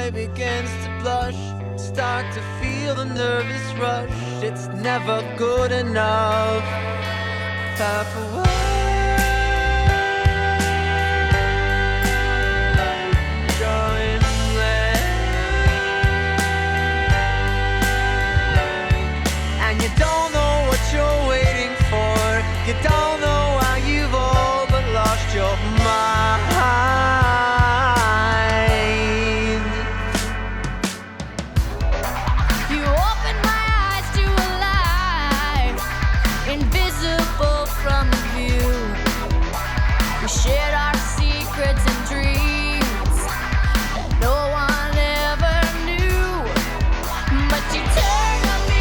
eye begins to blush, start to feel the nervous rush. It's never good enough. Half away. You don't know what you're waiting for. You don't know how you've all but lost your mind. You opened my eyes to a light, invisible from view. We shared our secrets and dreams that no one ever knew. But you turned on me.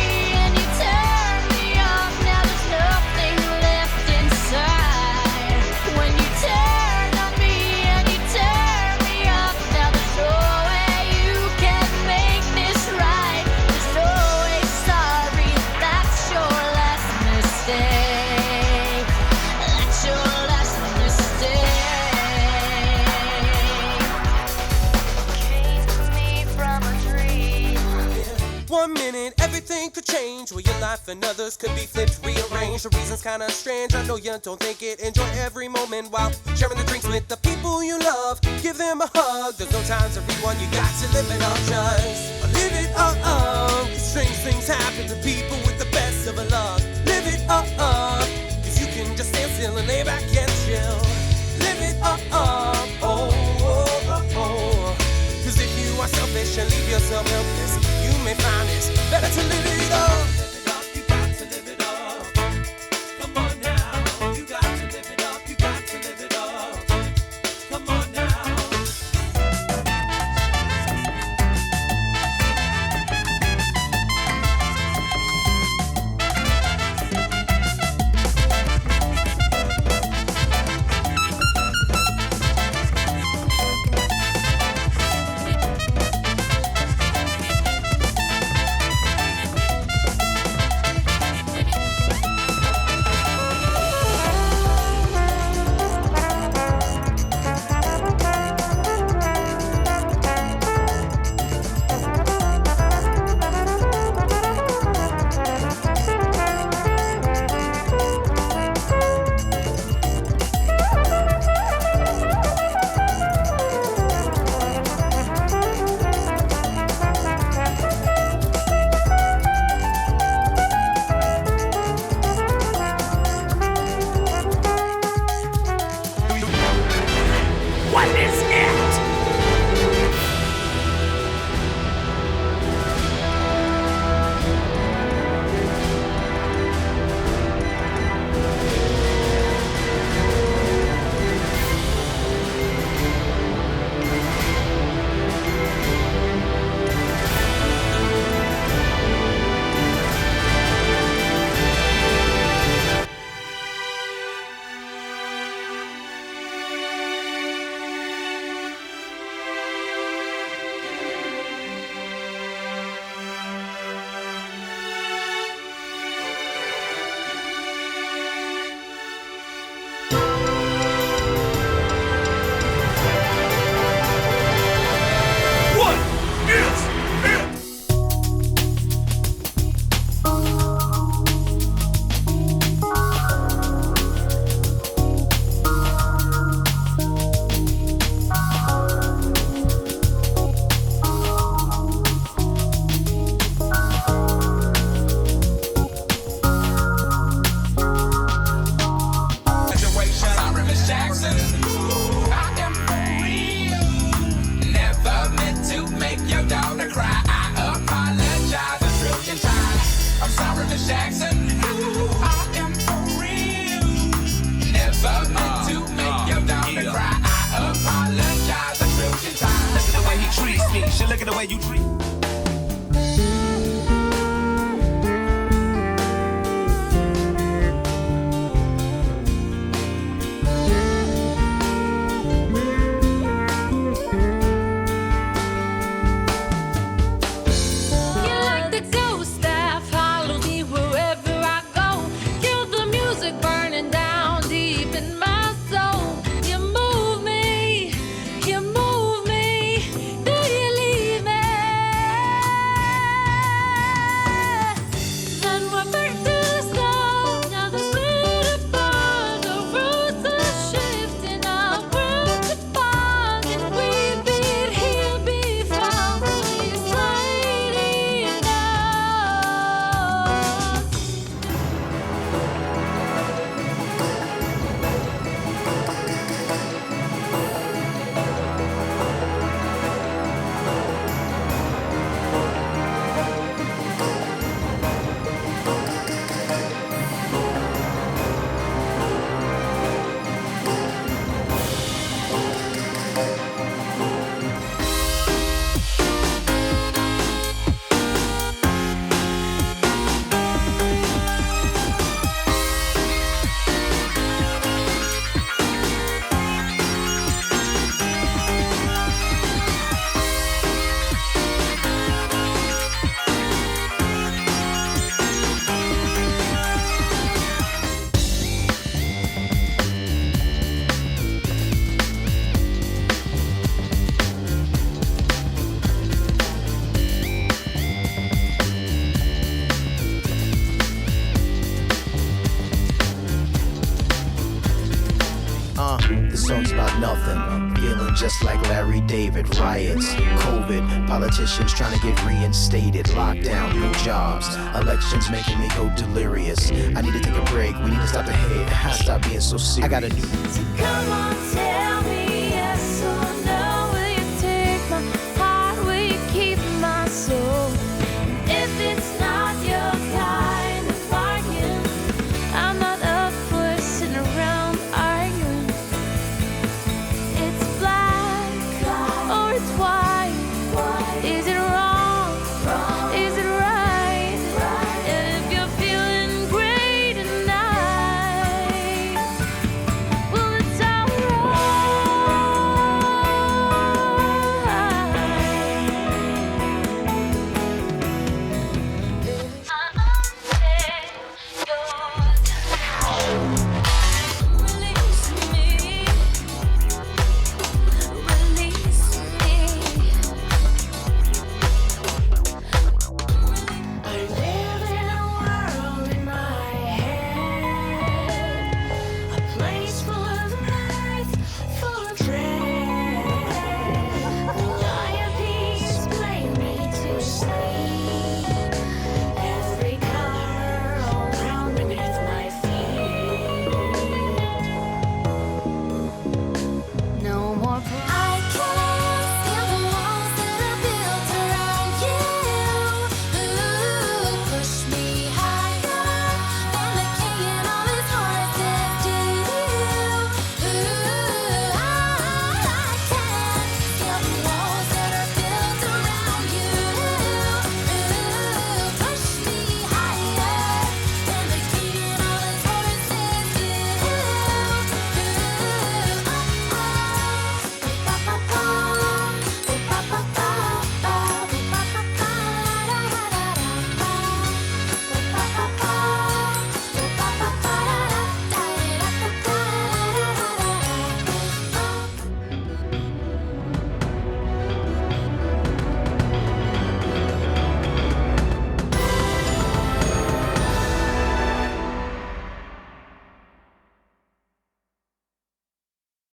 Everything could change, where your life and others could be flipped, rearranged. The reason's kinda strange, I know you don't think it. Enjoy every moment while sharing the drinks with the people you love. Give them a hug, there's no time to rewind. You got to live it up, just live it up. Strange things happen to people with the best of a luck. Live it up, cause you can just stand still and lay back and chill. Live it up, oh, oh, oh, oh. Cause if you are selfish and leave yourself helpless, you may find it's better to live it up. Live it up, you got to live it up. Come on now, you got to live it up, you got to live it up. Come on now. Look at the way you treat. You move me, do you leave songs about nothing. Feeling just like Larry David. Riots, COVID, politicians trying to get reinstated. Lockdown, no jobs, elections making me go delirious. I need to take a break, we need to stop the hate. Stop being so serious. I got a new. So come on.